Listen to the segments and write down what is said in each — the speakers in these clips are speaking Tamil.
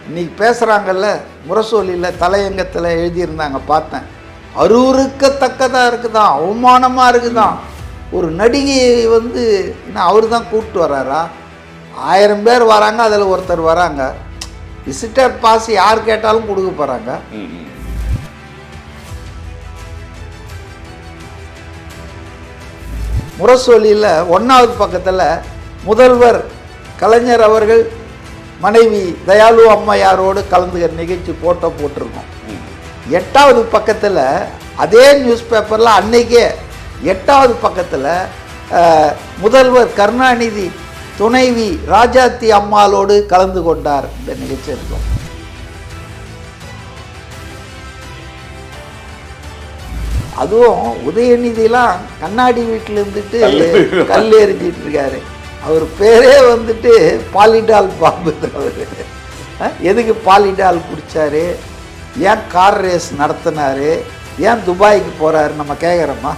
இன்னைக்கு பேசுகிறாங்கல்ல, முரசொலியில் தலையங்கத்தில் எழுதியிருந்தாங்க, பார்த்தேன். அருவருக்கத்தக்கதாக இருக்குதான், அவமானமாக இருக்குதான். ஒரு நடிகையை வந்து என்ன அவர் தான் கூப்பிட்டு வர்றாரா? 1000 பேர் வராங்க, அதில் ஒருத்தர் வராங்க. விசிட்டர் பாஸ் யார் கேட்டாலும் கொடுக்க போகிறாங்க. முரசொலியில் 1வது பக்கத்தில் முதல்வர் கலைஞர் அவர்கள் மனைவி தயாளு அம்மையாரோடு கலந்துக்கிற நிகழ்ச்சி போட்டோ போட்டிருக்கோம். 8வது பக்கத்தில் அதே நியூஸ் பேப்பரில் அன்னைக்கே 8வது பக்கத்தில் முதல்வர் கருணாநிதி துணைவி ராஜாத்தி அம்மாளோடு கலந்து கொண்டார் இந்த நிகழ்ச்சி இருக்கும். அதுவும் உதயநிதிலாம் கண்ணாடி வீட்டில் இருந்துட்டு கல் எறிஞ்சிட்டு இருக்காரு. அவர் பேரே வந்துட்டு பாலிடால் பாம்பு. அவர் எதுக்கு பாலிடால் குடித்தார், ஏன் கார் ரேஸ் நடத்தினார், ஏன் துபாய்க்கு போகிறாரு நம்ம கேட்குறோமா?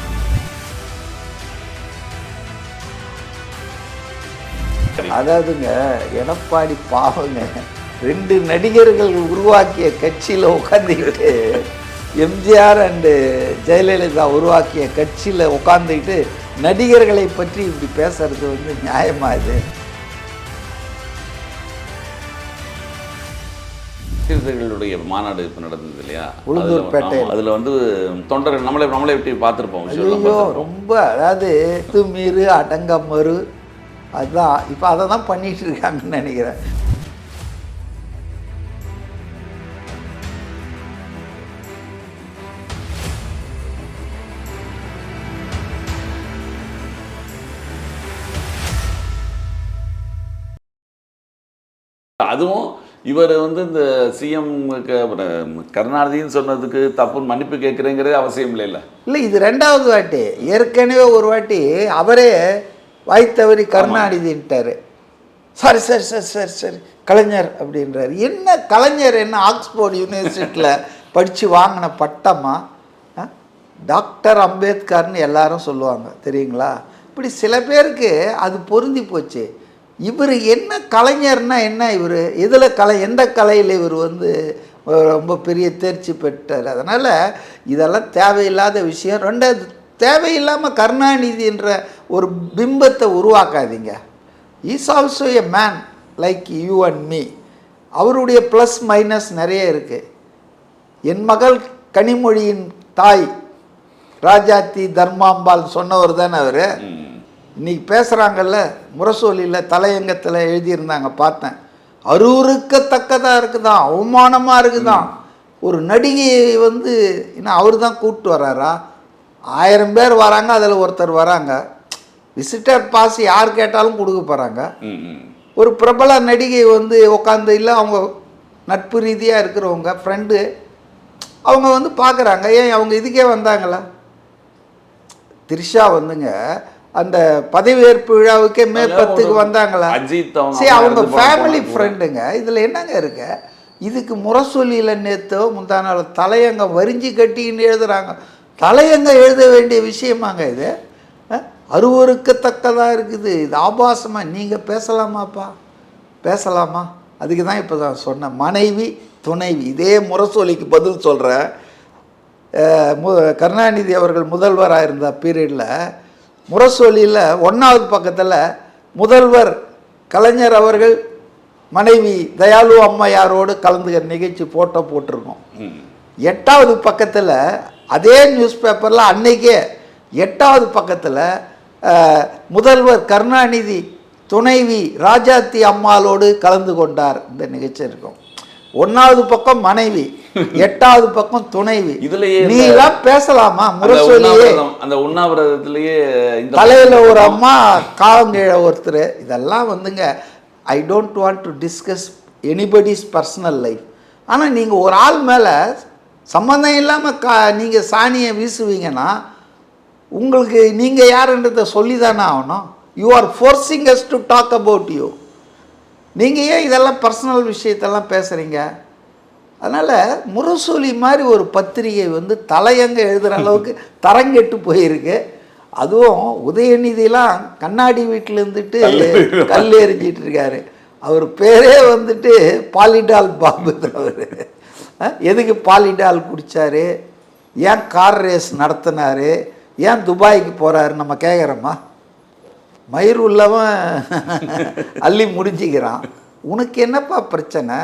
அதாவதுங்க எடப்பாடி பாவங்க 2 நடிகர்கள் உருவாக்கிய கட்சியில் உட்காந்துக்கிட்டு, எம்ஜிஆர் அண்டு ஜெயலலிதா உருவாக்கிய கட்சியில் உட்காந்துக்கிட்டு நடிகர்களை பற்றி இப்படி பேசுறது வந்து நியாயமா? இது சீர்திருத்தங்களுடைய மாநாடு இப்போ நடந்தது இல்லையா, உளுந்தூர்பேட்டை. அதில் வந்து தொண்டர்கள் நம்மளே விட்டு பார்த்துருப்போம். ஐயோ, ரொம்ப அதாவது மீறு அடங்கமறு, அதுதான் இப்போ அதை தான் பண்ணிட்டு இருக்காங்கன்னு நினைக்கிறேன். அதுவும் இவர் வந்து இந்த சிஎம் கருணாநிதின்னு சொன்னதுக்கு தப்புன்னு மன்னிப்பு கேட்குறேங்கிறது அவசியம் இல்லை. இது 2வது வாட்டி. ஏற்கனவே ஒரு வாட்டி அவரே வாய்த்தவரி கருணாநிதின்ட்டார். சரி சரி சரி சரி சரி கலைஞர் அப்படின்றார். என்ன கலைஞர் என்ன ஆக்ஸ்போர்ட் யூனிவர்சிட்டியில் படித்து வாங்கின பட்டமா? டாக்டர் அம்பேத்கர்னு எல்லாரும் சொல்லுவாங்க, தெரியுங்களா? இப்படி சில பேருக்கு அது பொருந்தி போச்சு. இவர் என்ன கலைஞர்னா என்ன, இவர் எதில் எந்த கலையில் இவர் வந்து ரொம்ப பெரிய தேர்ச்சி பெற்றார். அதனால் இதெல்லாம் தேவையில்லாத விஷயம். 2வது, தேவையில்லாமல் கருணாநிதின்ற ஒரு பிம்பத்தை உருவாக்காதீங்க. Is also a man like you and me. அவருடைய ப்ளஸ் மைனஸ் நிறைய இருக்குது. என் மகள் கனிமொழியின் தாய் ராஜாத்தி தர்மாம்பால் சொன்னவர் தானே அவர். இன்னைக்கு பேசுகிறாங்கல்ல, முரசொலியில் தலையங்கத்தில் எழுதியிருந்தாங்க, பார்த்தேன். அருவருக்கத்தக்கதாக இருக்குதான், அவமானமாக இருக்குதான். ஒரு நடிகையை வந்து என்ன அவர் தான் கூப்பிட்டு வர்றாரா? 1000 பேர் வராங்க, அதில் ஒருத்தர் வராங்க. விசிட்டர் பாஸ் யார் கேட்டாலும் கொடுக்க போகிறாங்க. ஒரு பிரபல நடிகை வந்து உட்காந்து, இல்லை அவங்க நட்பு ரீதியாக இருக்கிறவங்க ஃப்ரெண்டு, அவங்க வந்து பார்க்குறாங்க. ஏன் அவங்க இதுக்கே வந்தாங்களா? த்ரிஷா வந்துங்க அந்த பதவியேற்பு விழாவுக்கே மே 10க்கு வந்தாங்களா? சரி, அவங்க ஃபேமிலி ஃப்ரெண்டுங்க. இதில் என்னங்க இருக்கு? இதுக்கு முரசொலியில் நேற்றோ முந்தா நாள் தலையங்கம் வரிஞ்சு கட்டின்னு எழுதுகிறாங்க. தலையங்கம் எழுத வேண்டிய விஷயமாங்க இது? அருவருக்கத்தக்கதாக இருக்குது. இது ஆபாசமாக நீங்கள் பேசலாமாப்பா? பேசலாமா? அதுக்கு தான் இப்போ தான் சொன்னேன், மனைவி துணைவி. இதே முரசொலிக்கு பதில் சொல்கிறேன். கருணாநிதி அவர்கள் முதல்வராக இருந்த பீரியடில் முரசொலியில் 1வது பக்கத்தில் முதல்வர் கலைஞர் அவர்கள் மனைவி தயாளு அம்மையாரோடு கலந்துக்கிற நிகழ்ச்சி போட்டோ போட்டிருக்கோம். 8வது பக்கத்தில் அதே நியூஸ் பேப்பரில் அன்னைக்கே 8வது பக்கத்தில் முதல்வர் கருணாநிதி துணைவி ராஜாத்தி அம்மாளோடு கலந்து கொண்டார் இந்த நிகழ்ச்சி இருக்கும். 1வது பக்கம் மனைவி, 8வது பக்கம் துணைவி. இதுலயே நீலாம் பேசலாமா? முரசொலியே அந்த உண்ணாவிரதத்திலேயே தலையில் ஒரு அம்மா, காவங்கீழ ஒருத்தர். இதெல்லாம் வந்துங்க, I don't want to discuss anybody's personal life. ஆனால் நீங்கள் ஒரு ஆள் மேலே சம்மந்தம் இல்லாமல் நீங்கள் சாணியை வீசுவீங்கன்னா உங்களுக்கு நீங்கள் யாருன்றதை சொல்லி தானே ஆகணும். You are forcing us to talk about you. நீங்கள் ஏன் இதெல்லாம் பர்சனல் விஷயத்தெல்லாம் பேசுகிறீங்க? அதனால் முரசொலி மாதிரி ஒரு பத்திரிகை வந்து தலையங்க எழுதுகிற அளவுக்கு தரங்கெட்டு போயிருக்கு. அதுவும் உதயநிதிலாம் கண்ணாடி வீட்டில் இருந்துட்டு கல் எறிஞ்சிட்டு இருக்காரு. அவர் பேரே வந்துட்டு பாலிடால் பாபு தான் அவர். எதுக்கு பாலிடால் குடித்தார், ஏன் கார் ரேஸ் நடத்தினார், ஏன் துபாய்க்கு போகிறாரு நம்ம கேட்குறோமா? மயிர் உள்ளவன் அள்ளி முடிஞ்சிக்கிறான், உனக்கு என்னப்பா பிரச்சனை?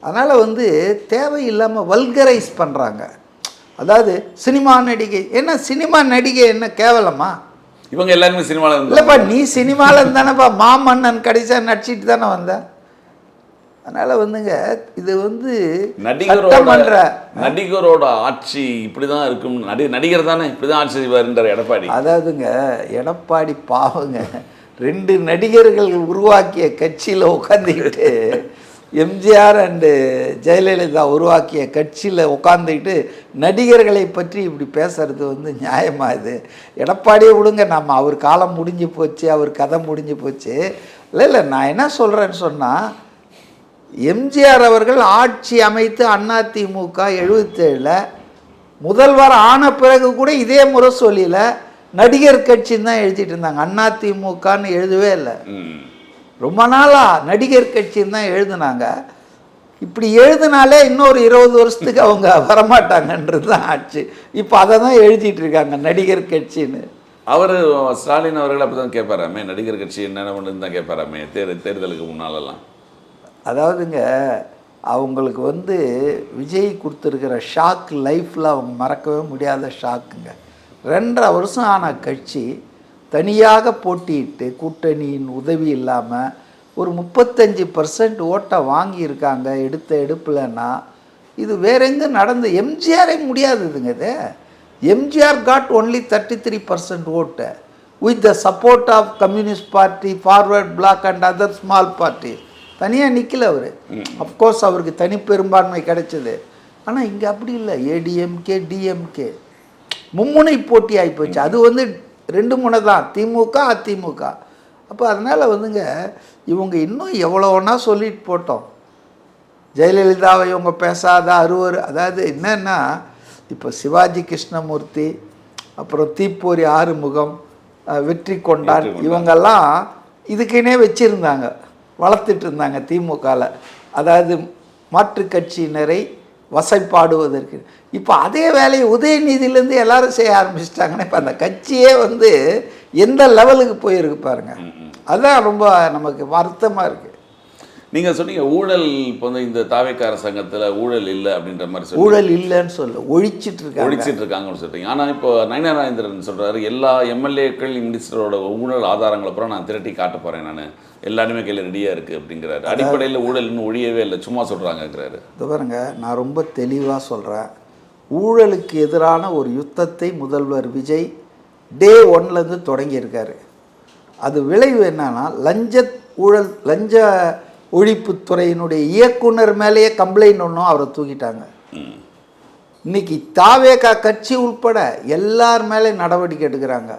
அதனால் வந்து தேவையில்லாமல் வல்கரைஸ் பண்ணுறாங்க. அதாவது சினிமா நடிகை என்ன, சினிமா நடிகை என்ன கேவலமா? இவங்க எல்லாருமே சினிமாவில் இல்லைப்பா, நீ சினிமாவில் இருந்தானப்பா மாமன்னன் கடைசியாக நடிச்சிட்டு தானே வந்த. அதனால் வந்துங்க இது வந்து நடிகரோட ஆட்சி இப்படி தான் இருக்கும். நடிகர் தானே இப்படி தான் ஆட்சி செய்வார்ன்றார் எடப்பாடி. அதாவதுங்க எடப்பாடி பாவங்க 2 நடிகர்கள் உருவாக்கிய கட்சியில் உட்காந்துக்கிட்டு, எம்ஜிஆர் அண்டு ஜெயலலிதா உருவாக்கிய கட்சியில் உட்காந்துக்கிட்டு நடிகர்களை பற்றி இப்படி பேசுறது வந்து நியாயமா? இது எடப்பாடியே விடுங்க, நம்ம அவர் காலம் முடிஞ்சு போச்சு, அவர் கதை முடிஞ்சு போச்சு. இல்லை நான் என்ன சொல்கிறேன்னு சொன்னால், எம்ஜிஆர் அவர்கள் ஆட்சி அமைத்து அதிமுக 77 முதல்வர் ஆன பிறகு கூட இதே முரசொலியில் நடிகர் கட்சின்னு தான் எழுதிட்டு இருந்தாங்க, அதிமுகன்னு எழுதவே இல்லை. ரொம்ப நாளாக நடிகர் கட்சின்னு தான் எழுதுனாங்க. இப்படி எழுதினாலே இன்னொரு 20 வருஷத்துக்கு அவங்க வரமாட்டாங்கன்றது தான் ஆட்சி. இப்போ அதை தான் எழுதிட்டு இருக்காங்க நடிகர் கட்சின்னு. அவர் ஸ்டாலின் அவர்கள் அப்படி தான் கேட்பாராமே, நடிகர் கட்சி என்னென்ன பண்ணுன்னு தான் கேட்பாராமே தேர்தலுக்கு முன்னாலெல்லாம். அதாவதுங்க அவங்களுக்கு வந்து விஜய் கொடுத்துருக்கிற ஷாக் லைஃப்பில் அவங்க மறக்கவே முடியாத ஷாக்குங்க. 2.5 வருஷம் ஆன கட்சி தனியாக போட்டியிட்டு கூட்டணியின் உதவி இல்லாமல் ஒரு 35% ஓட்டை வாங்கியிருக்காங்க எடுத்த எடுப்புலன்னா, இது வேற எங்கே நடந்து எம்ஜிஆரே முடியாதுதுங்க. இது எம்ஜிஆர் காட் ஒன்லி 33% ஓட்டு with the support of communist party, forward bloc and other small party. தனியாக நிற்கல அவர். அஃப்கோர்ஸ் அவருக்கு தனி பெரும்பான்மை கிடைச்சது. ஆனால் இங்கே அப்படி இல்லை, ஏடிஎம்கே டிஎம்கே மும்முனை போட்டி ஆகிப்போச்சு. அது வந்து 2 முனை தான், திமுக அதிமுக. அப்போ அதனால் வந்துங்க இவங்க இன்னும் எவ்வளோன்னா சொல்லிட்டு போட்டோம். ஜெயலலிதாவை இவங்க பேசாத அறுவர். அதாவது என்னன்னா, இப்போ சிவாஜி கிருஷ்ணமூர்த்தி, அப்புறம் தீப்பொறி ஆறுமுகம், வெற்றி கொண்டான், இவங்கெல்லாம் இதுக்குன்னே வச்சுருந்தாங்க, வளர்த்துட்டு இருந்தாங்க திமுகவில். அதாவது மாற்றுக் கட்சியினரை வசைப்பாடுவதற்கு. இப்போ அதே வேலையை உதயநிதியிலேருந்து எல்லாரும் செய்ய ஆரம்பிச்சிட்டாங்கன்னா, இப்போ அந்த கட்சியே வந்து எந்த லெவலுக்கு போயிருக்கு பாருங்க. அதுதான் ரொம்ப நமக்கு வருத்தமாக இருக்குது. நீங்கள் சொன்னீங்க ஊழல் இப்போ வந்து இந்த தாவேக்கா அரசாங்கத்தில் ஊழல் இல்லை அப்படின்ற மாதிரி சொல்லி, ஊழல் இல்லைன்னு சொல்ல ஒழிச்சிட்டு இருக்காங்கன்னு சொல்கிறீங்க. ஆனால் இப்போ நயனாரேந்திரன் சொல்கிறாரு, எல்லா எம்எல்ஏக்கள் மினிஸ்டரோட ஊழல் ஆதாரங்களை அப்புறம் நான் திரட்டி காட்ட போகிறேன், நான் எல்லாருமே கையில் ரெடியாக இருக்குது அப்படிங்கிறாரு. அடிப்படையில் ஊழல் இன்னும் ஒழியவே இல்லை, சும்மா சொல்கிறாங்கங்கிறாரு. இது பாருங்க, நான் ரொம்ப தெளிவாக சொல்கிறேன். ஊழலுக்கு எதிரான ஒரு யுத்தத்தை முதல்வர் விஜய் டே 1லேருந்து தொடங்கியிருக்காரு. அது விளைவு என்னன்னா, லஞ்ச ஒழிப்புத்துறையினுடைய இயக்குனர் மேலேயே கம்ப்ளைண்ட் ஒன்றும் அவரை தூக்கிட்டாங்க. இன்னைக்கு தாவேகா கட்சி உட்பட எல்லார் மேலே நடவடிக்கை எடுக்கிறாங்க.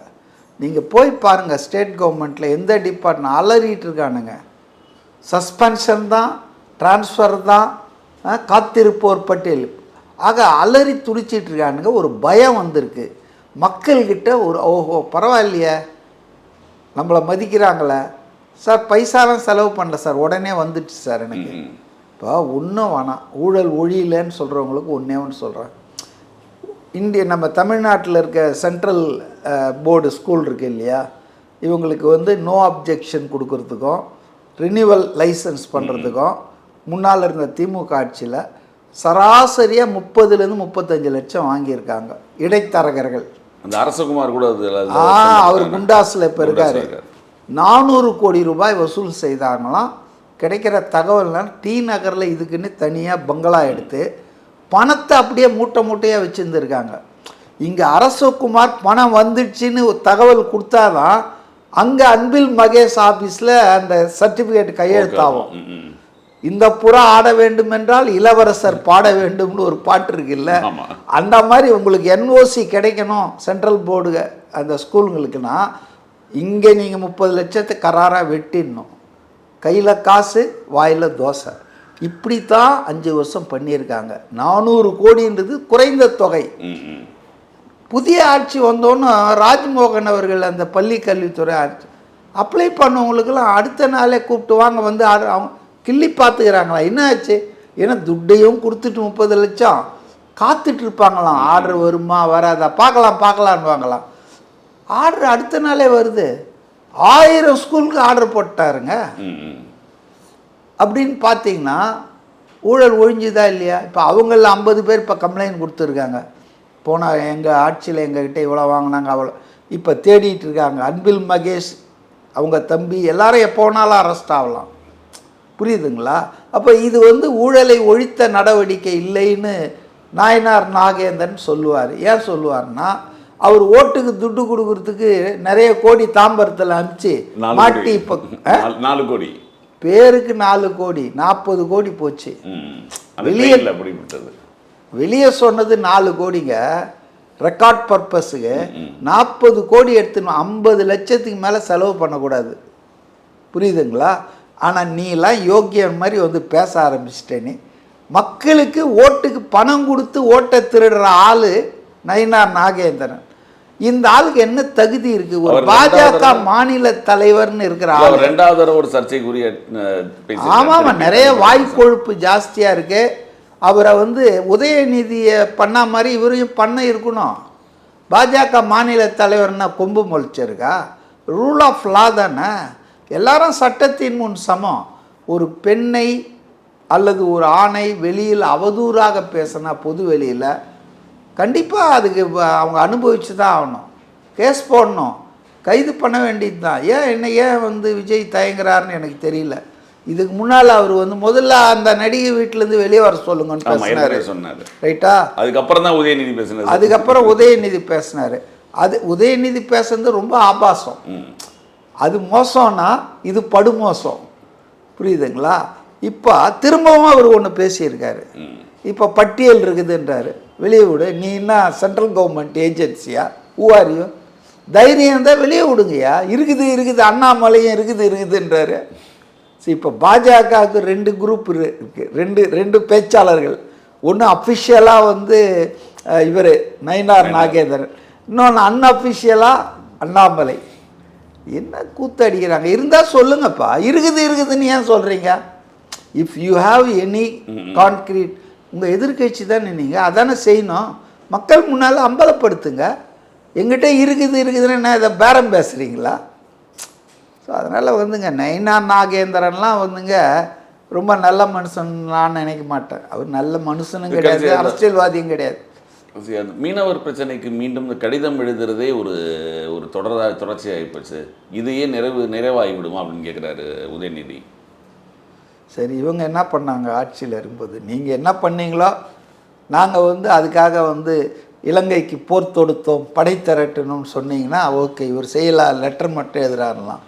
நீங்கள் போய் பாருங்கள், ஸ்டேட் கவர்மெண்ட்டில் எந்த டிபார்ட்மெண்ட் அலறிட்டு இருக்கானுங்க. சஸ்பென்ஷன் தான், டிரான்ஸ்ஃபர் தான், காத்திருப்போர் பட்டியல், ஆக அலறி துடிச்சிட்டு இருக்கானுங்க. ஒரு பயம் வந்திருக்கு மக்கள்கிட்ட. ஒரு ஓஹோ பரவாயில்லையே, நம்மளை மதிக்கிறாங்களே சார், பைசாலாம் செலவு பண்ணல சார், உடனே வந்துடுச்சு சார் எனக்கு. இப்போ ஒன்றும் வேணாம், ஊழல் ஒழியலன்னு சொல்கிறவங்களுக்கு ஒன்றே ஒன்று சொல்கிறேன். நம்ம தமிழ்நாட்டில் இருக்க சென்ட்ரல் போர்டு ஸ்கூல் இருக்குது இல்லையா, இவங்களுக்கு வந்து நோ அப்ஜெக்ஷன் கொடுக்கறதுக்கும் ரினியூவல் லைசன்ஸ் பண்ணுறதுக்கும் முன்னால் இருந்த திமுக ஆட்சியில் சராசரியாக 30லேருந்து 35 லட்சம் வாங்கியிருக்காங்க இடைத்தரகர்கள். அந்த அரசகுமார் கூட அவர் குண்டாஸில் இப்போ இருக்கார். 400 கோடி ரூபாய் வசூல் செய்தாங்களாம். கிடைக்கிற தகவல்னால் டி நகரில் இதுக்குன்னு தனியாக பங்களா எடுத்து பணத்தை அப்படியே மூட்டையாக வச்சுருந்துருக்காங்க. இங்கே அரசகுமார் பணம் வந்துடுச்சின்னு தகவல் கொடுத்தாதான் அங்கே அன்பில் மகேஷ் ஆஃபீஸில் அந்த சர்டிஃபிகேட் கையெழுத்தாகும். இந்த புறா ஆட வேண்டும் என்றால் இளவரசர் பாட வேண்டும்னு ஒரு பாட்டு இருக்குல்ல, அந்த மாதிரி உங்களுக்கு என்ஓசி கிடைக்கணும் சென்ட்ரல் போர்டு அந்த ஸ்கூலுங்களுக்குன்னா, இங்கே நீங்கள் 30 லட்சத்தை கராராக வெட்டிடணும். கையில் காசு, வாயில் தோசை. இப்படி தான் 5 வருஷம் பண்ணியிருக்காங்க. 400 கோடின்றது குறைந்த தொகை. புதிய ஆட்சி வந்தோன்னு ராஜ்மோகன் அவர்கள் அந்த பள்ளி கல்வித்துறை ஆட்சி அப்ளை பண்ணவங்களுக்கெல்லாம் அடுத்த நாளே கூப்பிட்டு வாங்க வந்து ஆர்டர் அவங்க கிள்ளி பார்த்துக்கிறாங்களா என்ன ஆச்சு? ஏன்னா துட்டையும் கொடுத்துட்டு 30 லட்சம் காத்துட்டு இருப்பாங்களாம். ஆர்டர் வருமா வராதா பார்க்கலான்னு வாங்கலாம். ஆர்டர் அடுத்த நாளே வருது. 1000 ஸ்கூலுக்கு ஆர்டர் போட்டாருங்க. அப்படின்னு பார்த்தீங்கன்னா ஊழல் ஒழிஞ்சுதா இல்லையா? இப்போ அவங்களில் 50 பேர் இப்போ கம்ப்ளைண்ட் கொடுத்துருக்காங்க. போனால் எங்கள் ஆட்சியில் எங்ககிட்ட இவ்வளோ வாங்கினாங்க அவ்வளோ. இப்போ தேடிட்டு இருக்காங்க. அன்பில் மகேஷ் அவங்க தம்பி எல்லாரும் எப்போ வேணாலும் அரெஸ்ட் ஆகலாம். புரியுதுங்களா? அப்போ இது வந்து ஊழலை ஒழித்த நடவடிக்கை இல்லைன்னு நாயனார் நாகேந்திரன் சொல்லுவார். ஏன் சொல்லுவார்னா அவர் ஓட்டுக்கு துட்டு கொடுக்கறதுக்கு நிறைய கோடி தாம்பரத்தில் அனுப்பிச்சு மாட்டி இப்போ 4 கோடி பேருக்கு 4 கோடி 40 கோடி போச்சு. வெளியே சொன்னது 4 கோடிங்க ரெக்கார்ட் பர்பஸுக்கு. 40 கோடி எடுத்துணும். 50 லட்சத்துக்கு மேலே செலவு பண்ணக்கூடாது. புரியுதுங்களா? ஆனால் நீலாம் யோக்கியன் மாதிரி வந்து பேச ஆரம்பிச்சிட்டேன்னு மக்களுக்கு ஓட்டுக்கு பணம் கொடுத்து ஓட்டை திருடுற ஆள் நயினார் நாகேந்திரன். இந்த ஆளுக்கு என்ன தகுதி இருக்கு? ஒரு பாஜக மாநில தலைவர்னு இருக்கிற ஆள். 2வது ஒரு சர்ச்சைக்குரிய ஆமாம், நிறைய வாய்க்கொழுப்பு ஜாஸ்தியாக இருக்கு. அவரை வந்து உதயநிதியை பண்ண மாதிரி இவரையும் பண்ண இருக்கணும். பாஜக மாநில தலைவர்னா கொம்பு முளைச்சிருக்கா? ரூல் ஆஃப் லா தானே. எல்லாரும் சட்டத்தின் முன் சமம். ஒரு பெண்ணை அல்லது ஒரு ஆணை வெளியில் அவதூறாக பேசினா பொது வெளியில் கண்டிப்பாக அதுக்கு அவங்க அனுபவிச்சு தான் ஆகணும். கேஸ் போடணும், கைது பண்ண வேண்டியது தான். ஏன் வந்து விஜய் தயங்குறாருன்னு எனக்கு தெரியல. இதுக்கு முன்னால் அவர் வந்து முதல்ல அந்த நடிகை வீட்டிலேருந்து வெளியே வர சொல்லுங்கன்னு சொன்னார். ரைட்டா? அதுக்கப்புறம் தான் உதயநிதி பேசினார். அதுக்கப்புறம் உதயநிதி பேசினார். அது உதயநிதி பேசுறது ரொம்ப ஆபாசம். அது மோசம்னா இது படுமோசம். புரியுதுங்களா? இப்போ திரும்பவும் அவர் ஒன்று பேசியிருக்காரு. இப்போ பட்டியல் இருக்குதுன்றாரு. வெளியே விடு. நீ என்ன சென்ட்ரல் கவர்மெண்ட் ஏஜென்சியா? ஊவாரியும் தைரியம் தான் வெளியே விடுங்கய்யா. இருக்குது அண்ணாமலையும் இருக்குதுன்றாரு. சரி, இப்போ பாஜகவுக்கு 2 குரூப் இருக்குது. ரெண்டு பேச்சாளர்கள். ஒன்று அஃபிஷியலாக வந்து இவர் நயினார் நாகேந்திரன், இன்னொன்று அன்அஃபிஷியலாக அண்ணாமலை. என்ன கூத்து அடிக்கிறாங்க? இருந்தால் சொல்லுங்கப்பா. இருக்குதுன்னு ஏன் சொல்கிறீங்க? If you have any concrete, உங்கள் எதிர்கட்சி தானே நீங்கள் அதானே செய்யணும். மக்கள் முன்னால் அம்பலப்படுத்துங்க. எங்கிட்ட இருக்குதுன்னு என்ன இதை பேரம் பேசுகிறீங்களா? ஸோ அதனால் வந்துங்க நயினார் நாகேந்திரன்லாம் வந்துங்க ரொம்ப நல்ல மனுஷன் நான் நினைக்க மாட்டேன். அவர் நல்ல மனுஷனும் கிடையாது, அரசியல்வாதியும் கிடையாது. மீனவர் பிரச்சனைக்கு மீண்டும் இந்த கடிதம் எழுதுறதே ஒரு தொடர்ச்சியாகி போச்சு. இதையே நிறைவாகிவிடுமா அப்படின்னு கேட்குறாரு உதயநிதி. சரி, இவங்க என்ன பண்ணாங்க ஆட்சியில் இருக்கும்போது? நீங்கள் என்ன பண்ணீங்களோ நாங்கள் வந்து அதுக்காக வந்து இலங்கைக்கு போர் தொடுத்தோம், படை திரட்டணும்னு சொன்னீங்கன்னா ஓகே, இவர் செய்யலாம், லெட்டர் மட்டும் எழுதுறாருலாம்.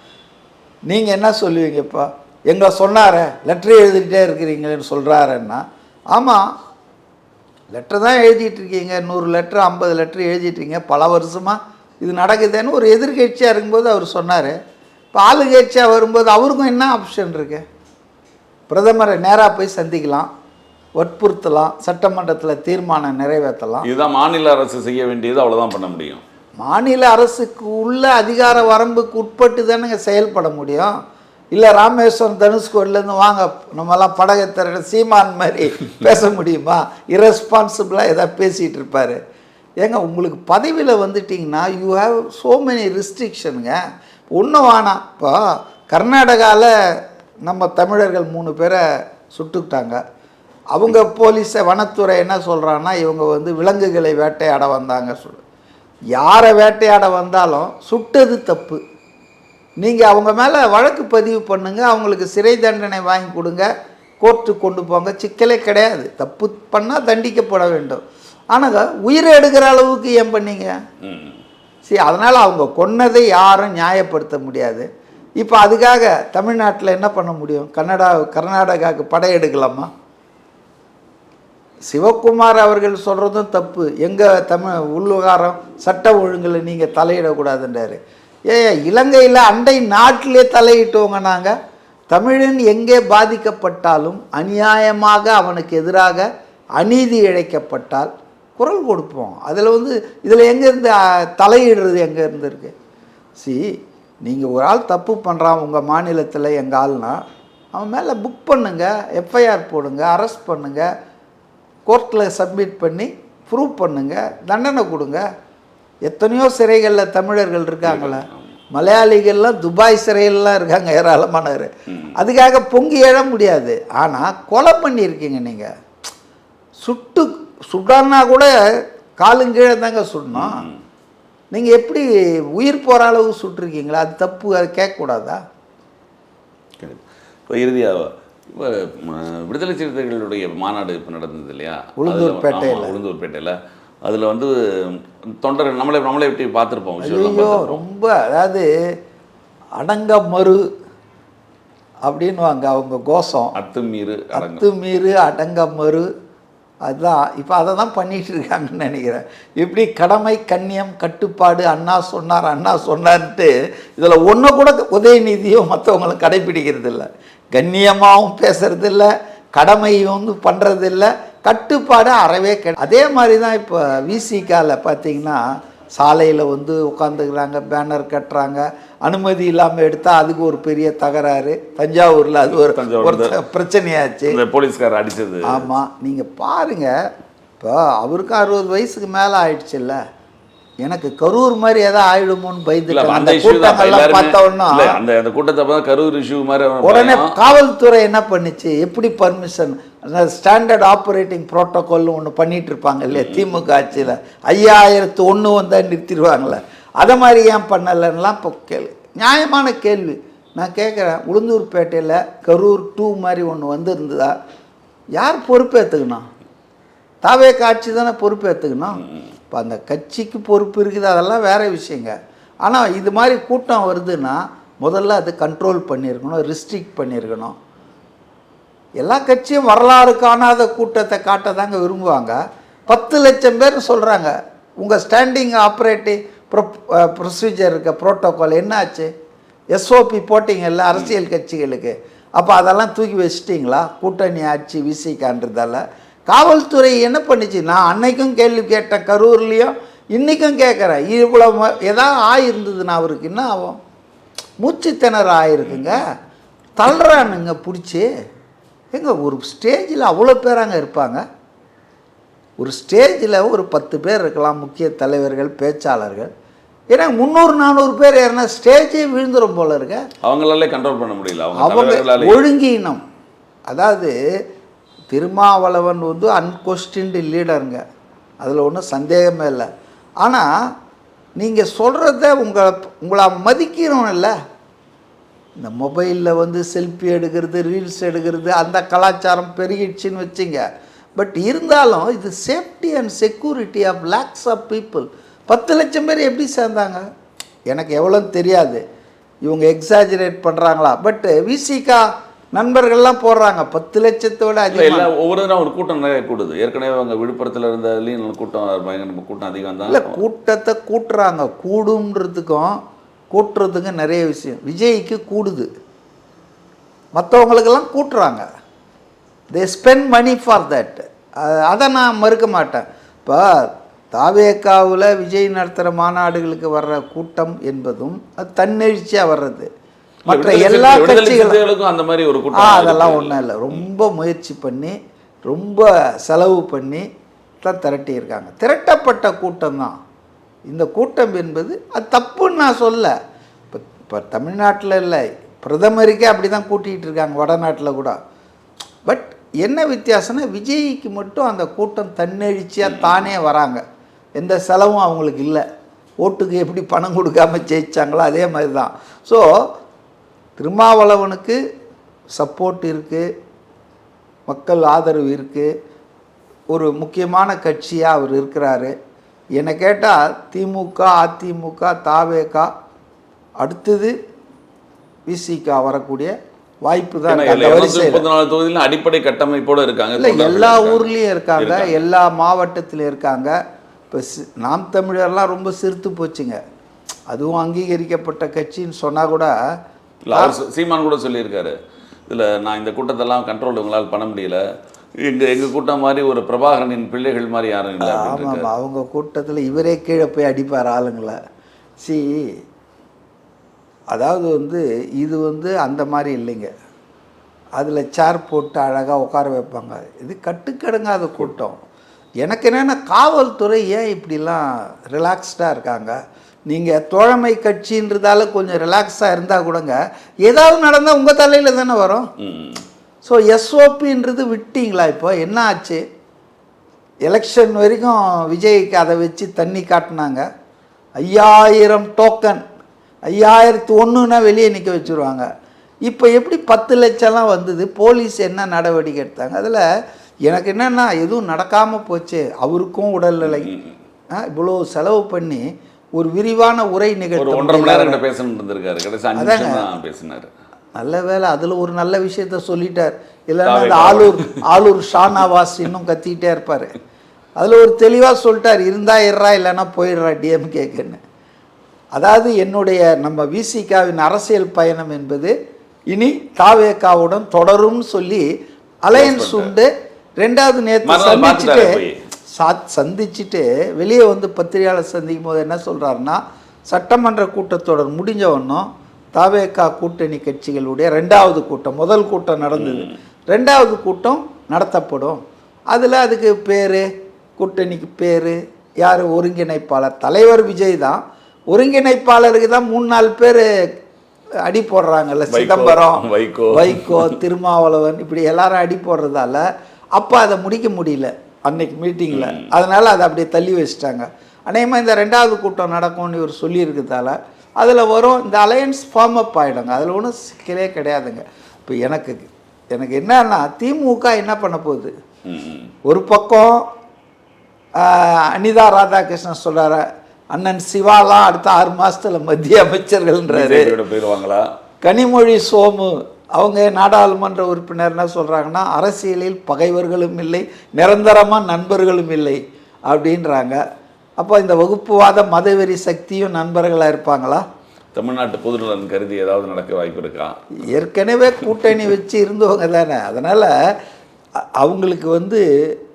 நீங்கள் என்ன சொல்லுவீங்கப்பா? எங்களை சொன்னாரே லெட்டர் எழுதிக்கிட்டே இருக்கிறீங்களேன்னு சொல்கிறாருன்னா, ஆமாம் லெட்டர் தான் எழுதிட்டுருக்கீங்க. 100 லெட்டர் 50 லெட்டர் எழுதிட்டுருக்கீங்க. பல வருஷமாக இது நடக்குதுன்னு ஒரு எதிர்கட்சியாக இருக்கும்போது அவர் சொன்னார். இப்போ ஆளுங்கட்சியாக வரும்போது அவருக்கும் என்ன ஆப்ஷன் இருக்கு? பிரதமரை நேராக போய் சந்திக்கலாம், வற்புறுத்தலாம், சட்டமன்றத்தில் தீர்மானம் நிறைவேற்றலாம். இதுதான் மாநில அரசு செய்ய வேண்டியது, அவ்வளோதான் பண்ண முடியும். மாநில அரசுக்கு உள்ள அதிகார வரம்புக்கு உட்பட்டு தானேங்க செயல்பட முடியும். இல்லை ராமேஸ்வரம் தனுஷ்கோடிலேருந்து வாங்க நம்மலாம் படகை திரட்ட சீமான் மாதிரி பேச முடியுமா? இரஸ்பான்சிபிளாக எதாவது பேசிகிட்டு இருப்பார். ஏங்க உங்களுக்கு பதவியில் வந்துட்டிங்கன்னா யூ ஹாவ் ஸோ மெனி ரெஸ்ட்ரிக்ஷனுங்க. ஒன்றும் வேணாம். இப்போ கர்நாடகாவில் நம்ம தமிழர்கள் 3 பேரை சுட்டுக்கிட்டாங்க. அவங்க போலீஸை வனத்துறை என்ன சொல்கிறாங்கன்னா இவங்க வந்து விலங்குகளை வேட்டையாட வந்தாங்க யாரை வேட்டையாட வந்தாலும் சுட்டது தப்பு. நீங்கள் அவங்க மேலே வழக்கு பதிவு பண்ணுங்கள், அவங்களுக்கு சிறை தண்டனை வாங்கி கொடுங்க, கோர்ட்டுக்கு கொண்டு போங்க, சிக்கலே கிடையாது. தப்பு பண்ணால் தண்டிக்கப்பட வேண்டும். ஆனால் உயிரை எடுக்கிற அளவுக்கு ஏன் பண்ணீங்க? சரி, அதனால் அவங்க கொன்னதை யாரும் நியாயப்படுத்த முடியாது. இப்போ அதுக்காக தமிழ்நாட்டில் என்ன பண்ண முடியும்? கர்நாடகாவுக்கு படையெடுக்கலாமா? சிவகுமார் அவர்கள் சொல்கிறதும் தப்பு. எங்கள் உள்ளுகாரம் சட்ட ஒழுங்கில் நீங்கள் தலையிடக்கூடாதுன்றாரு. இலங்கையில் அண்டை நாட்டிலே தலையிட்டவங்க நாங்கள். தமிழன் எங்கே பாதிக்கப்பட்டாலும் அநியாயமாக அவனுக்கு எதிராக அநீதி இழைக்கப்பட்டால் குரல் கொடுப்போம். அதில் வந்து இதில் எங்கேருந்து தலையிடுறது எங்கேருந்து இருக்குது? நீங்கள் ஒரு ஆள் தப்பு பண்ணுறான் உங்கள் மாநிலத்தில் எங்கள் ஆள்னா அவன் மேலே புக் பண்ணுங்க, எஃப்ஐஆர் போடுங்க, அரெஸ்ட் பண்ணுங்க, கோர்ட்டில் சப்மிட் பண்ணி ப்ரூவ் பண்ணுங்க, தண்டனை கொடுங்க. எத்தனையோ சிறைகளில் தமிழர்கள் இருக்காங்களே, மலையாளிகள்லாம் துபாய் சிறையிலலாம் இருக்காங்க ஏராளமானவர். அதுக்காக பொங்கி எழ முடியாது. ஆனால் கொலை பண்ணியிருக்கீங்க நீங்கள். சுடான்னா கூட காலுங்கீழே தாங்க சுடணும். நீங்கள் எப்படி உயிர் போகிற அளவு சுட்டிருக்கீங்களா? அது தப்பு, அது கேட்கக்கூடாதா? இப்போ இறுதியாக இப்போ விடுதலை சிறுத்தைகளுடைய மாநாடு இப்போ நடந்தது இல்லையா, உளுந்தூர்பேட்டையில். அதில் வந்து தொண்டர்கள் நம்மளே விட்டு பார்த்துருப்போம். ஐயோ, ரொம்ப அதாவது அடங்க மறு அப்படின்வாங்க அவங்க கோஷம். அத்துமீறு அடங்க மறு, அதுதான் இப்போ அதை தான் பண்ணிகிட்டு இருக்காங்கன்னு நினைக்கிறேன். இப்படி கடமை கண்ணியம் கட்டுப்பாடு அண்ணா சொன்னார்ன்ட்டு இதில் ஒன்று கூட உதயநிதியும் மற்றவங்களும் கடைப்பிடிக்கிறது இல்லை. கண்ணியமாகவும் பேசுறது இல்லை, கடமையும் வந்து பண்ணுறதில்ல, கட்டுப்பாடு அறவே அதே மாதிரி தான் இப்போ விசிகாவில் பார்த்தீங்கன்னா சாலையில் வந்து உட்காந்துக்கிறாங்க, பேனர் கட்டுறாங்க, அனுமதி இல்லாமல் எடுத்தால் அதுக்கு ஒரு பெரிய தகராறு. தஞ்சாவூரில் அது ஒரு பிரச்சனையாச்சு, போலீஸ்கார் அடித்தது. ஆமாம், நீங்கள் பாருங்கள். இப்போ அவருக்கு 60 வயசுக்கு மேலே ஆயிடுச்சுல்ல. எனக்கு கரூர் மாதிரி ஏதாவது ஆயிடுமோன்னு பயந்து அந்த கூட்டத்தை கரூர் இஷ்யூ மாதிரி உடனே காவல்துறை என்ன பண்ணுச்சு, எப்படி பர்மிஷன், ஸ்டாண்டர்ட் ஆப்ரேட்டிங் ப்ரோட்டோகால்னு ஒன்று பண்ணிட்டு இருப்பாங்க இல்லையா திமுக ஆட்சியில். 5001 வந்தால் நிறுத்திடுவாங்களே, அதை மாதிரி ஏன் பண்ணலைன்னெலாம் இப்போ நியாயமான கேள்வி நான் கேட்குறேன். உளுந்தூர்பேட்டையில் கரூர் 2 மாதிரி ஒன்று வந்துருந்ததா? யார் பொறுப்பேற்றுக்கணும்? தாவே காட்சி தானே பொறுப்பேற்றுக்கணும். இப்போ அந்த கட்சிக்கு பொறுப்பு இருக்குது, அதெல்லாம் வேறு விஷயங்க. ஆனால் இது மாதிரி கூட்டம் வருதுன்னா முதல்ல அது கண்ட்ரோல் பண்ணியிருக்கணும், ரெஸ்ட்ரிக்ட் பண்ணியிருக்கணும். எல்லா கட்சியும் வரலாறு காணாத கூட்டத்தை காட்ட தாங்க விரும்புவாங்க. 10 லட்சம் பேர் சொல்கிறாங்க. உங்கள் ஸ்டாண்டிங் ஆப்ரேட்டிங் ப்ரொசீஜர் இருக்க ப்ரோட்டோக்கால் என்னாச்சு? எஸ்ஓபி போட்டிங்கல்ல அரசியல் கட்சிகளுக்கு, அப்போ அதெல்லாம் தூக்கி வச்சிட்டிங்களா? கூட்டணி ஆட்சி விசிகான்றதால காவல்துறை என்ன பண்ணிச்சு? நான் அன்னைக்கும் கேள்வி கேட்டேன் கரூர்லேயும், இன்றைக்கும் கேட்குறேன். இவ்வளோ ஏதாவது ஆயிருந்ததுன்னா அவருக்கு என்ன ஆகும்? மூச்சு திணற ஆயிருக்குங்க, தள்ளுறானுங்க பிடிச்சி. எங்க ஒரு ஸ்டேஜில் அவ்வளோ பேராங்க இருப்பாங்க. ஒரு ஸ்டேஜில் ஒரு 10 பேர் இருக்கலாம், முக்கிய தலைவர்கள், பேச்சாளர்கள். ஏன்னா 300-400 பேர் ஏறினா ஸ்டேஜே விழுந்துடும் போல இருக்க. அவங்களாலே கண்ட்ரோல் பண்ண முடியல. அவங்க ஒழுங்கீனம். அதாவது திருமாவளவன் வந்து அன்கொஸ்டின்டு லீடருங்க, அதில் ஒன்றும் சந்தேகமே இல்லை. ஆனால் நீங்கள் சொல்கிறத உங்களை மதிக்கிறோம் இல்லை. இந்த மொபைலில் வந்து செல்ஃபி எடுக்கிறது, ரீல்ஸ் எடுக்கிறது, அந்த கலாச்சாரம் பெருகிடுச்சின்னு வச்சுங்க. பட் இருந்தாலும் இது safety and security of lakhs of people. 10 லட்சம் பேர் எப்படி சேர்ந்தாங்க எனக்கு எவ்வளோன்னு தெரியாது. இவங்க எக்ஸாஜரேட் பண்ணுறாங்களா? பட் விசிகா நண்பர்கள்லாம் போடுறாங்க 10 லட்சத்தோட அதிகம். ஒவ்வொரு நாள் ஒரு கூட்டம் நிறைய கூடுது. ஏற்கனவே அவங்க விழுப்புரத்தில் இருந்ததுலேயும் கூட்டம் அதிகம் தான். இல்லை, கூட்டத்தை கூட்டுறாங்க. கூட்டுறதுக்கும் நிறைய விஷயம். விஜய்க்கு கூடுது, மற்றவங்களுக்கெல்லாம் கூட்டுறாங்க. They spend money for that. அதை நான் மறுக்க மாட்டேன். இப்போ தாவேக்காவில் விஜய் நடத்துகிற மாநாடுகளுக்கு வர்ற கூட்டம் என்பதும் அது தன்னெழுச்சியாக வர்றது. மற்ற எல்லா கட்சிகளுக்கும் அந்த மாதிரி ஒரு கூட்டம் அதெல்லாம் ஒன்றும் இல்லை. ரொம்ப முயற்சி பண்ணி, ரொம்ப செலவு பண்ணி தான் திரட்டியிருக்காங்க. திரட்டப்பட்ட கூட்டம் தான் இந்த கூட்டம் என்பது. அது தப்புன்னு நான் சொல்ல. இப்போ தமிழ்நாட்டில் இல்லை, பிரதமருக்கே அப்படி தான் கூட்டிகிட்டு இருக்காங்க, வடநாட்டில் கூட. பட் என்ன வித்தியாசம்னா விஜய்க்கு மட்டும் அந்த கூட்டம் தன்னெழுச்சியாக தானே வராங்க. எந்த செலவும் அவங்களுக்கு இல்லை. ஓட்டுக்கு எப்படி பணம் கொடுக்காமல் ஜெயிச்சாங்களோ அதே மாதிரி தான். ஸோ திருமாவளவனுக்கு சப்போர்ட் இருக்குது, மக்கள் ஆதரவு இருக்குது, ஒரு முக்கியமான கட்சியாக அவர் இருக்கிறாரு. என்னை கேட்டால் திமுக, அதிமுக, தாவேகா, அடுத்தது விசிகா வரக்கூடிய வாய்ப்பு தான். அடிப்படை கட்டமைப்போடு இருக்காங்க. இல்லை, எல்லா ஊர்லேயும் இருக்காங்க, எல்லா மாவட்டத்திலும் இருக்காங்க. இப்போ நாம் தமிழர்லாம் ரொம்ப சிரித்து போச்சுங்க. அதுவும் அங்கீகரிக்கப்பட்ட கட்சின்னு சொன்னால் கூட. சீமான் கூட சொல்லியிருக்காரு, இதில் நான் இந்த கூட்டத்தெல்லாம் கண்ட்ரோல் உங்களால் பண்ண முடியல, எங்கள் கூட்டம் மாதிரி ஒரு பிரபாகரனின் பிள்ளைகள் மாதிரி யாரும் இல்லை. ஆமாம், அவங்க கூட்டத்தில் இவரே கீழே போய் அடிப்பார் ஆளுங்களை. அதாவது வந்து இது வந்து அந்த மாதிரி இல்லைங்க. அதில் சேர் போட்டு அழகாக உட்கார வைப்பாங்க. இது கட்டுக்கடங்காத கூட்டம். எனக்கு என்னென்னா காவல்துறை ஏன் இப்படிலாம் ரிலாக்ஸ்டாக இருக்காங்க? நீங்கள் தோழமை கட்சின்றதால கொஞ்சம் ரிலாக்ஸாக இருந்தால் கூடங்க ஏதாவது நடந்தால் உங்கள் தலையில் தானே வரும். ஸோ எஸ்ஓபின்றது விட்டீங்களா? இப்போ என்ன ஆச்சு? எலெக்ஷன் வரைக்கும் விஜய்க்கு அதை வச்சு தண்ணி காட்டினாங்க. 5000 டோக்கன் 5001ன்னா வெளியே நிற்க வச்சுருவாங்க. இப்போ எப்படி 10 லட்சம்லாம் வந்தது? போலீஸ் என்ன நடவடிக்கை எடுத்தாங்க? அதில் எனக்கு என்னென்னா எதுவும் நடக்காமல் போச்சு. அவருக்கும் உடல்நிலை இவ்வளோ செலவு பண்ணி ஒரு விரிவான உரை நிகழ்ச்சி 1.5 மணி நேரம் பேசணும்னு இருந்திருக்காரு. கடைசி 5 நிமிஷம் தான் பேசினார். நல்ல வேலை அதில் ஒரு நல்ல விஷயத்த சொல்லிட்டார். இல்லைன்னா அந்த ஆளூர் ஷானாவாஸ் இன்னும் கத்திக்கிட்டே இருப்பார். அதில் ஒரு தெளிவாக சொல்லிட்டார், இருந்தா இருறா இல்லைன்னா போயிடுறா டிஎம்கேக்குன்னு. அதாவது என்னுடைய நம்ம விசிகாவின் அரசியல் பயணம் என்பது இனி தாவேகாவுடன் தொடரும்னு சொல்லி அலையன்ஸ் உண்டு. ரெண்டாவது நேற்று சந்திச்சுட்டு வெளியே வந்து பத்திரிகையாளர் சந்திக்கும் போது என்ன சொல்கிறாருன்னா, சட்டமன்ற கூட்டத்தொடர் முடிஞ்சவொன்னும் தாவேகா கூட்டணி கட்சிகளுடைய 2வது கூட்டம், முதல் கூட்டம் நடந்தது, 2வது கூட்டம் நடத்தப்படும். அதில் அதுக்கு பேர், கூட்டணிக்கு பேர் யார்? ஒருங்கிணைப்பாளர். தலைவர் விஜய் தான். ஒருங்கிணைப்பாளருக்கு தான் 3-4 பேர் அடி போடுறாங்கல்ல. சிதம்பரம், வைகோ, திருமாவளவன், இப்படி எல்லாரும் அடி போடுறதால அப்போ அதை முடிக்க முடியல அன்னைக்கு மீட்டிங்கில். அதனால் அதை அப்படியே தள்ளி வச்சுட்டாங்க. அநேகமாக இந்த 2வது கூட்டம் நடக்கும்னு இவர் சொல்லியிருக்கிறதால அதில் வரும். இந்த அலையன்ஸ் ஃபார்ம் அப் ஆகிடுங்க. அதில் ஒன்றும் சிக்கலே கிடையாதுங்க. இப்போ எனக்கு என்னன்னா திமுக என்ன பண்ண போகுது? ஒரு பக்கம் அனிதா ராதாகிருஷ்ணன் சொல்கிறாரு, அண்ணன் சிவாலாம் அடுத்த 6 மாதத்தில் மத்திய அமைச்சர்கள்ன்றாரு. போயிடுவாங்களா? கனிமொழி சோமு அவங்க நாடாளுமன்ற உறுப்பினர் என்ன சொல்கிறாங்கன்னா, அரசியலில் பகைவர்களும் இல்லை, நிரந்தரமாக நண்பர்களும் இல்லை அப்படின்றாங்க. அப்போ இந்த வகுப்புவாத மதவெறி சக்தியும் நண்பர்களாக இருப்பாங்களா? தமிழ்நாட்டு பொதுநலன் கருதி ஏதாவது நடக்க வாய்ப்பு இருக்கா? ஏற்கனவே கூட்டணி வச்சு இருந்தவங்க தானே. அதனால் அவங்களுக்கு வந்து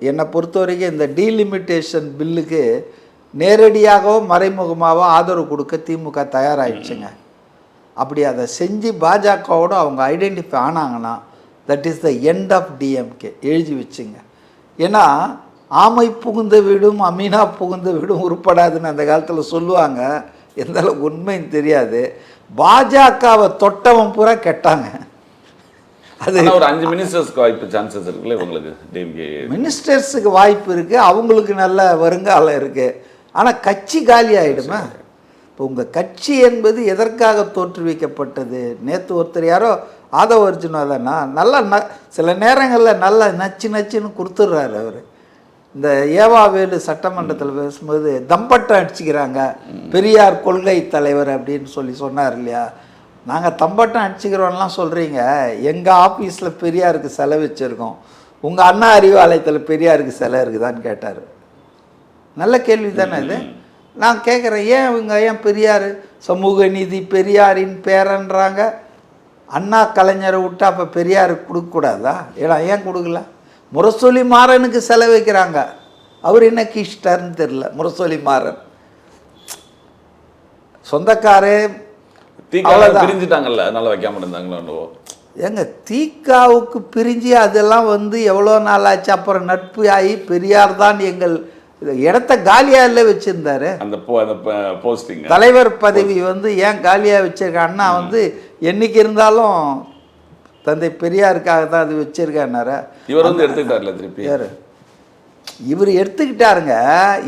என்னை பொறுத்த வரைக்கும் இந்த டீலிமிட்டேஷன் பில்லுக்கு நேரடியாகவோ மறைமுகமாகவோ ஆதரவு கொடுக்க திமுக தயாராகிடுச்சுங்க. அப்படி அதை செஞ்சு பாஜகவோடு அவங்க ஐடென்டிஃபை ஆனாங்கன்னா that is the end of DMK. எழுதி வச்சுங்க. ஏன்னா ஆமை புகுந்த வீடும் அமீனா புகுந்த வீடும் உருப்படாதுன்னு அந்த காலத்தில் சொல்லுவாங்க. எந்த அளவுக்கு உண்மைன்னு தெரியாது. பாஜகவை தொட்டவன் பூரா கெட்டாங்க. அது ஒரு 5 மினிஸ்டர்ஸ்க்கு வாய்ப்பு சான்சஸ் இருக்குல்ல இவங்களுக்கு. டிஎம்கே மினிஸ்டர்ஸுக்கு வாய்ப்பு இருக்குது, அவங்களுக்கு நல்ல வருங்காலம் இருக்குது. ஆனால் கட்சி காலி ஆகிடுமா? இப்போ உங்கள் கட்சி என்பது எதற்காக தோற்றுவிக்கப்பட்டது? நேற்று ஒருத்தர் யாரோ ஆதவ அர்ஜுனா தானா நல்லா சில நேரங்களில் நல்லா நச்சுன்னு கொடுத்துட்றாரு அவர். இந்த ஏவாவேலு சட்டமன்றத்தில் பேசும்போது தம்பட்டம் அடிச்சுக்கிறாங்க, பெரியார் கொள்கை தலைவர் அப்படின்னு சொன்னார் இல்லையா? நாங்கள் தம்பட்டம் அடிச்சுக்கிறோன்னெலாம் சொல்கிறீங்க. எங்கள் ஆஃபீஸில் பெரியாருக்கு செலவு வச்சுருக்கோம், உங்கள் அண்ணா அறிவாலயத்தில் பெரியாருக்கு செலவு இருக்குதான்னு கேட்டார். நல்ல கேள்வி தானே இது. நான் கேட்குறேன், ஏன் பெரியார் சமூக நீதி பெரியாரின் பேரன்றாங்க, அண்ணா கலைஞரை விட்டு அப்போ பெரியாருக்கு கொடுக்கக்கூடாதா? ஏன் கொடுக்கல? முரசொலி மாறனுக்கு செலவு வைக்கிறாங்க. அவர் என்ன கிஷ்டர்னு தெரில. முரசொலி மாறன் சொந்தக்காரே பிரிஞ்சுட்டாங்கல்ல, அதனால வைக்காம இருந்தாங்களோ. ஏங்க தீக்காவுக்கு பிரிஞ்சு அதெல்லாம் வந்து எவ்வளோ நாள் ஆச்சு. அப்புறம் நட்பு ஆகி பெரியார் தான் எங்கள் இடத்த காலியாக வச்சுருந்தாரு. அந்த போஸ்டிங் தலைவர் பதவி வந்து ஏன் காலியாக வச்சிருக்க? அண்ணா வந்து என்னைக்கு இருந்தாலும் தந்தை பெரியாருக்காக தான் அது வச்சிருக்காரு. இவர் வந்து எடுத்துக்கிட்டார்ல திருப்பி. யார்? இவர் எடுத்துக்கிட்டாருங்க.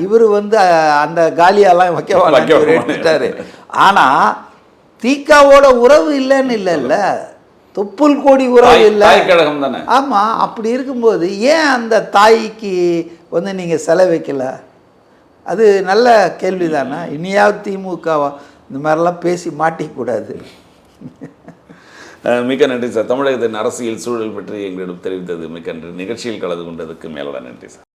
இவர் வந்து அந்த காலியாலாம் வைக்க எடுத்துட்டாரு. ஆனால் தீக்காவோட உறவு இல்லைன்னு இல்லைல்ல, தொப்புள் கோடி உறவு இல்லை. ஆமாம். அப்படி இருக்கும்போது ஏன் அந்த தாய்க்கு வந்து நீங்கள் செலவைக்கல? அது நல்ல கேள்வி தானே. இனியாவது திமுகவா இந்த மாதிரிலாம் பேசி மாட்டிக்கூடாது. மிக்க நன்றி சார். தமிழகத்தின் அரசியல் சூழல் பற்றி எங்களிடம் தெரிவித்தது மிக்க நன்றி. நிகழ்ச்சியில் கலந்து கொண்டதுக்கு மேலோட நன்றி சார்.